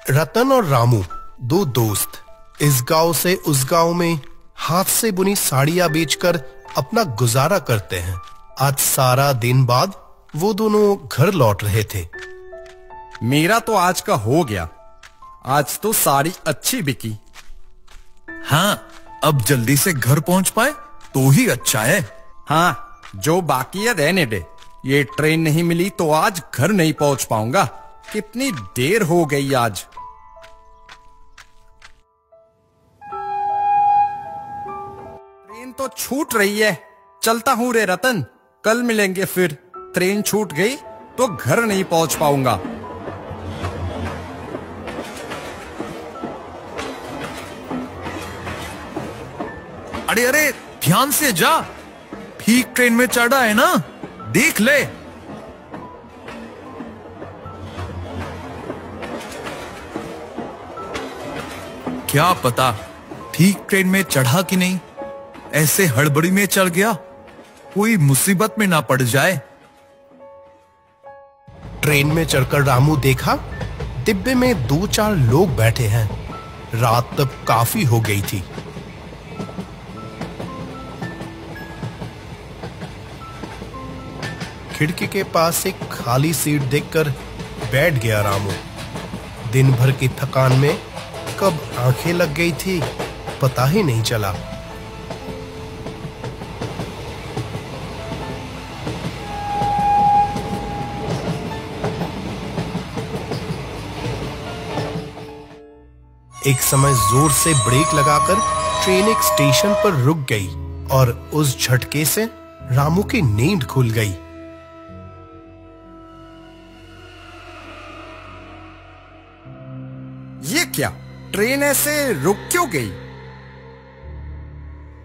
रतन और रामू दो दोस्त इस गांव से उस गांव में हाथ से बुनी साड़ियां बेचकर अपना गुजारा करते हैं। आज सारा दिन बाद वो दोनों घर लौट रहे थे। मेरा तो आज का हो गया। आज तो साड़ी अच्छी बिकी। हाँ, अब जल्दी से घर पहुंच पाए तो ही अच्छा है। हाँ, जो बाकी है रहने दे। ये ट्रेन नहीं मिली तो आज घर नहीं पहुंच पाऊंगा। कितनी देर हो गई आज। ट्रेन तो छूट रही है। चलता हूं रे रतन, कल मिलेंगे फिर। ट्रेन छूट गई तो घर नहीं पहुंच पाऊंगा। अरे अरे, ध्यान से जा। ठीक ट्रेन में चढ़ा है ना, देख ले। क्या पता ठीक ट्रेन में चढ़ा कि नहीं। ऐसे हड़बड़ी में चढ़ गया, कोई मुसीबत में ना पड़ जाए। ट्रेन में चढ़कर रामू देखा डिब्बे में 2-4 लोग बैठे हैं। रात तब काफी हो गई थी। खिड़की के पास एक खाली सीट देखकर बैठ गया रामू। दिन भर की थकान में कब आंखें लग गई थी पता ही नहीं चला। एक समय जोर से ब्रेक लगाकर ट्रेन एक स्टेशन पर रुक गई और उस झटके से रामू की नींद खुल गई। ये क्या, ट्रेन ऐसे रुक क्यों गई?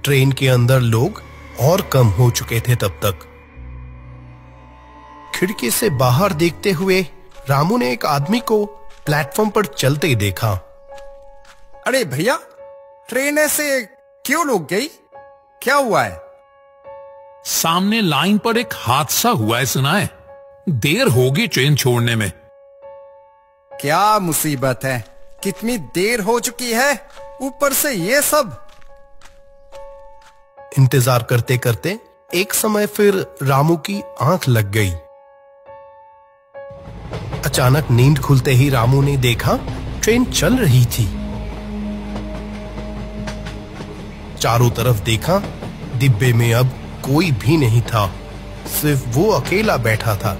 ट्रेन के अंदर लोग और कम हो चुके थे तब तक। खिड़की से बाहर देखते हुए रामू ने एक आदमी को प्लेटफॉर्म पर चलते देखा। अरे भैया, ट्रेन ऐसे क्यों रुक गई? क्या हुआ है? सामने लाइन पर एक हादसा हुआ है, सुना है? देर होगी ट्रेन छोड़ने में। क्या मुसीबत है? कितनी देर हो चुकी है, ऊपर से ये सब। इंतजार करते करते एक समय फिर रामू की आंख लग गई। अचानक नींद खुलते ही रामू ने देखा ट्रेन चल रही थी। चारों तरफ देखा, डिब्बे में अब कोई भी नहीं था, सिर्फ वो अकेला बैठा था।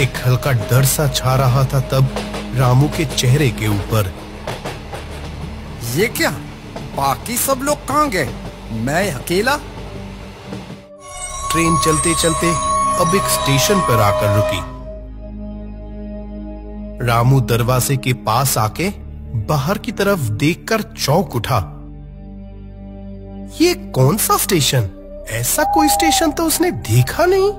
एक हल्का डर सा छा रहा था तब रामू के चेहरे के ऊपर। ये क्या, बाकी सब लोग कहां गए? मैं अकेला? ट्रेन चलते चलते अब एक स्टेशन पर आकर रुकी। रामू दरवाजे के पास आके बाहर की तरफ देखकर चौंक उठा। ये कौन सा स्टेशन? ऐसा कोई स्टेशन तो उसने देखा नहीं।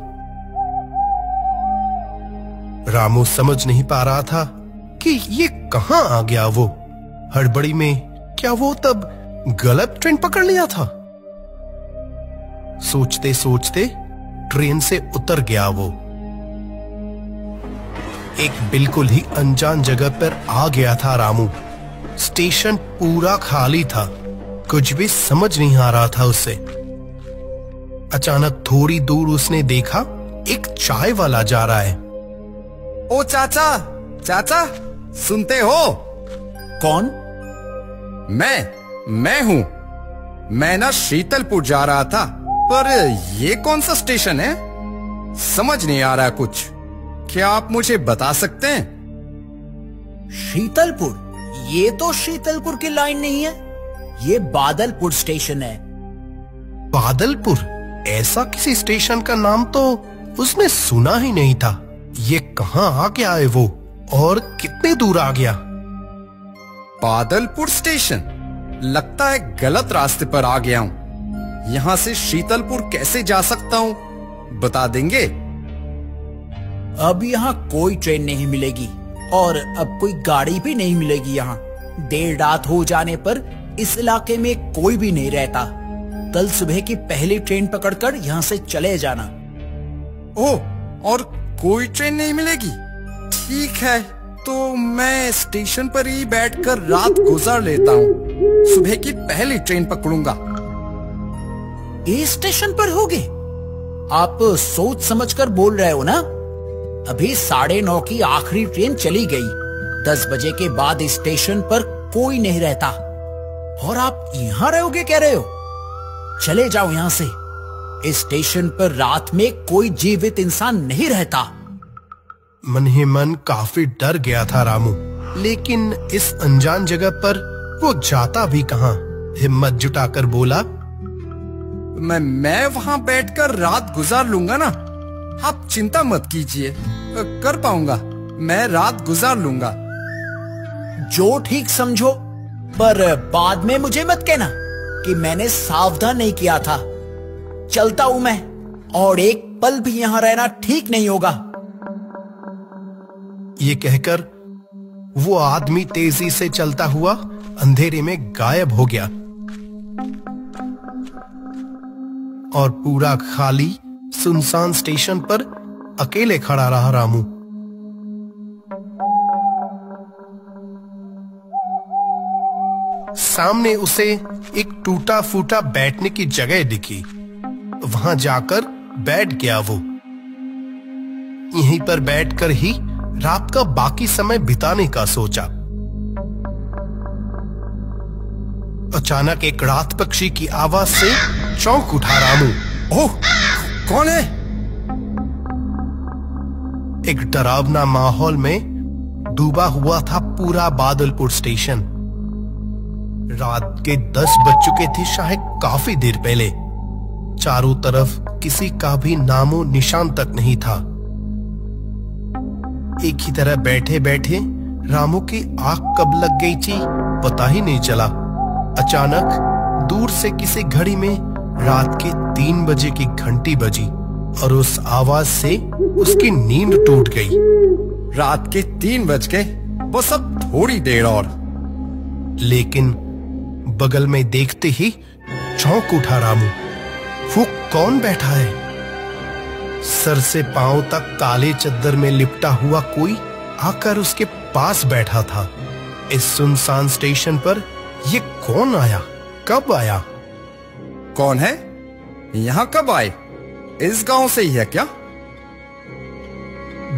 रामू समझ नहीं पा रहा था कि ये कहां आ गया वो। हड़बड़ी में क्या वो तब गलत ट्रेन पकड़ लिया था? सोचते सोचते ट्रेन से उतर गया वो। एक बिल्कुल ही अनजान जगह पर आ गया था रामू। स्टेशन पूरा खाली था, कुछ भी समझ नहीं आ रहा था उसे। अचानक थोड़ी दूर उसने देखा एक चाय वाला जा रहा है। ओ चाचा, चाचा सुनते हो? कौन? मैं हूं। मैं ना शीतलपुर जा रहा था, पर ये कौन सा स्टेशन है? समझ नहीं आ रहा कुछ। क्या आप मुझे बता सकते हैं? शीतलपुर? ये तो शीतलपुर की लाइन नहीं है, ये बादलपुर स्टेशन है। बादलपुर? ऐसा किसी स्टेशन का नाम तो उसने सुना ही नहीं था। ये कहां आ गया है वो, और कितने दूर आ गया? बादलपुर स्टेशन? लगता है गलत रास्ते पर आ गया हूं। यहां से शीतलपुर कैसे जा सकता हूं, बता देंगे? अब यहाँ कोई ट्रेन नहीं मिलेगी और अब कोई गाड़ी भी नहीं मिलेगी यहाँ। देर रात हो जाने पर इस इलाके में कोई भी नहीं रहता। कल सुबह की पहली ट्रेन पकड़कर यहाँ से चले जाना। ओह, और कोई ट्रेन नहीं मिलेगी? ठीक है, तो मैं स्टेशन पर ही बैठकर रात गुजार लेता हूँ। सुबह की पहली ट्रेन पकड़ूंगा। ये स्टेशन पर होगे? आप सोच समझकर बोल रहे हो ना? अभी 9:30 की आखिरी ट्रेन चली गई। 10 बजे के बाद स्टेशन पर कोई नहीं रहता और आप यहाँ रहोगे कह रहे हो? चले जाओ यहाँ से। इस स्टेशन पर रात में कोई जीवित इंसान नहीं रहता। मन ही मन काफी डर गया था रामू, लेकिन इस अनजान जगह पर वो जाता भी कहां। हिम्मत जुटाकर बोला, मैं वहां बैठकर रात गुजार लूंगा ना। आप चिंता मत कीजिए, कर पाऊंगा। मैं रात गुजार लूंगा। जो ठीक समझो, पर बाद में मुझे मत कहना कि मैंने सावधान नहीं किया था। चलता हूं मैं, और एक पल भी यहां रहना ठीक नहीं होगा। ये कहकर वो आदमी तेजी से चलता हुआ अंधेरे में गायब हो गया और पूरा खाली सुनसान स्टेशन पर अकेले खड़ा रहा रामू। सामने उसे एक टूटा फूटा बैठने की जगह दिखी। वहां जाकर बैठ गया वो। यहीं पर बैठकर ही रात का बाकी समय बिताने का सोचा। अचानक एक रात पक्षी की आवाज से चौंक उठा रामू। ओह, कौन है? एक डरावना माहौल में डूबा हुआ था पूरा बादलपुर स्टेशन। रात के 10 बज चुके थे, शायद काफी देर पहले। चारों तरफ किसी का भी नामो निशान तक नहीं था। एक ही तरह बैठे बैठे रामू की आंख कब लग गई थी पता ही नहीं चला। अचानक दूर से किसी घड़ी में रात के 3 बजे की घंटी बजी और उस आवाज से उसकी नींद टूट गई। रात के 3 बज गए, बस अब थोड़ी देर और। लेकिन बगल में देखते ही चौंक उठा रामू। वो कौन बैठा है? सर से पांव तक काले चद्दर में लिपटा हुआ कोई आकर उसके पास बैठा था। इस सुनसान स्टेशन पर ये कौन आया? कब आया? कौन है? यहाँ कब आए? इस गांव से ही है क्या?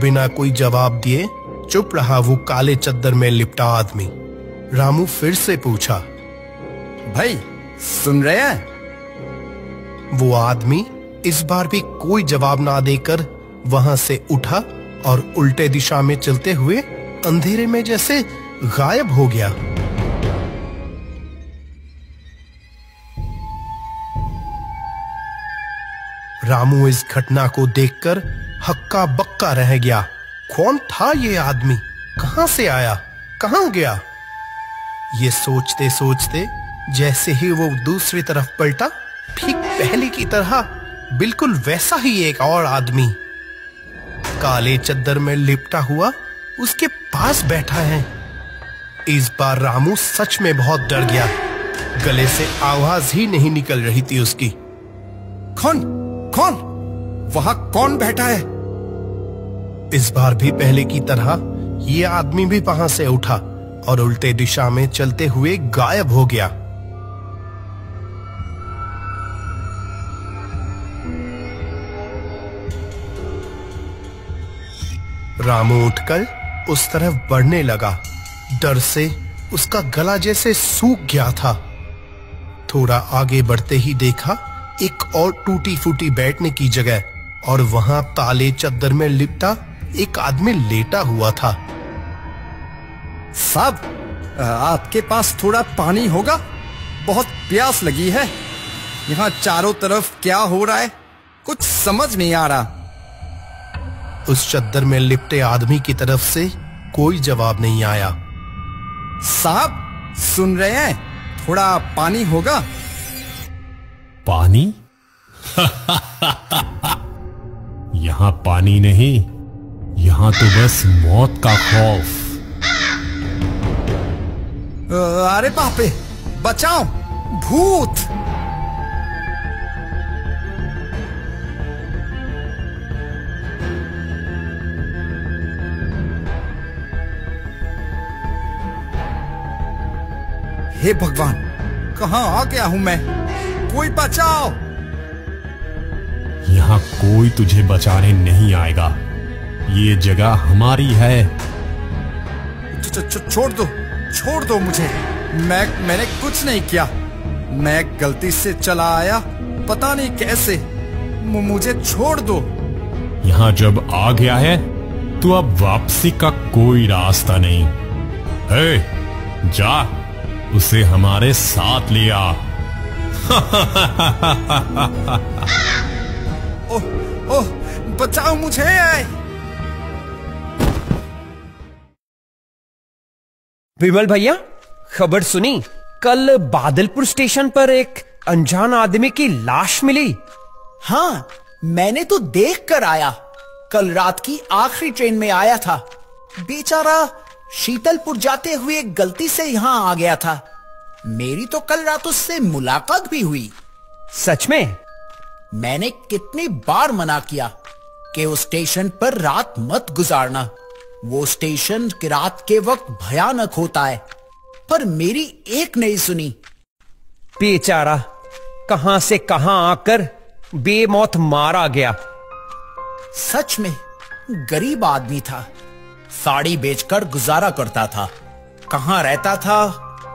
बिना कोई जवाब दिए चुप रहा वो काले चद्दर में लिपटा आदमी। रामू फिर से पूछा, भाई सुन रहे हैं? वो आदमी इस बार भी कोई जवाब ना देकर वहां से उठा और उल्टे दिशा में चलते हुए अंधेरे में जैसे गायब हो गया। रामू इस घटना को देखकर हक्का बक्का रह गया। कौन था ये आदमी? कहां से आया? कहां गया? ये सोचते सोचते जैसे ही वो दूसरी तरफ पलटा, ठीक पहले की तरह बिल्कुल वैसा ही एक और आदमी काले चद्दर में लिपटा हुआ उसके पास बैठा है। इस बार रामू सच में बहुत डर गया। गले से आवाज ही नहीं निकल रही थी उसकी। कौन? कौन? वहां कौन बैठा है? इस बार भी पहले की तरह ये आदमी भी वहां से उठा और उल्टे दिशा में चलते हुए गायब हो गया। रामू उठकर उस तरफ बढ़ने लगा। डर से उसका गला जैसे सूख गया था। थोड़ा आगे बढ़ते ही देखा एक और टूटी फूटी बैठने की जगह, और वहां काले चद्दर में लिपटा एक आदमी लेटा हुआ था। साहब, आपके पास थोड़ा पानी होगा? बहुत प्यास लगी है। यहाँ चारों तरफ क्या हो रहा है कुछ समझ नहीं आ रहा। उस चद्दर में लिपटे आदमी की तरफ से कोई जवाब नहीं आया। साहब सुन रहे हैं? थोड़ा पानी होगा? पानी? यहां पानी नहीं, यहां तो बस मौत का खौफ। अरे बाप रे, बचाओ, भूत! हे भगवान, कहाँ आ गया हूं मैं? कोई बचाओ! यहाँ कोई तुझे बचाने नहीं आएगा। ये जगह हमारी है। छोड़ दो मुझे। मैंने कुछ नहीं किया। मैं गलती से चला आया, पता नहीं कैसे। मुझे छोड़ दो। यहाँ जब आ गया है तो अब वापसी का कोई रास्ता नहीं। हे, जा, उसे हमारे साथ ले आ। ओह, बचाओ मुझे। विमल भैया, खबर सुनी? कल बादलपुर स्टेशन पर एक अनजान आदमी की लाश मिली। हाँ, मैंने तो देख कर आया। कल रात की आखिरी ट्रेन में आया था। बेचारा शीतलपुर जाते हुए गलती से यहां आ गया था। मेरी तो कल रात उससे मुलाकात भी हुई। सच में? मैंने कितनी बार मना किया कि उस स्टेशन पर रात मत गुजारना। वो स्टेशन की रात के वक्त भयानक होता है, पर मेरी एक नहीं सुनी। बेचारा कहां से कहां आकर बेमौत मारा गया। सच में गरीब आदमी था। साड़ी बेचकर गुजारा करता था। कहां रहता था,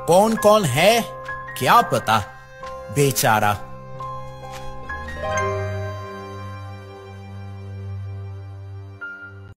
कौन कौन है, क्या पता। बेचारा।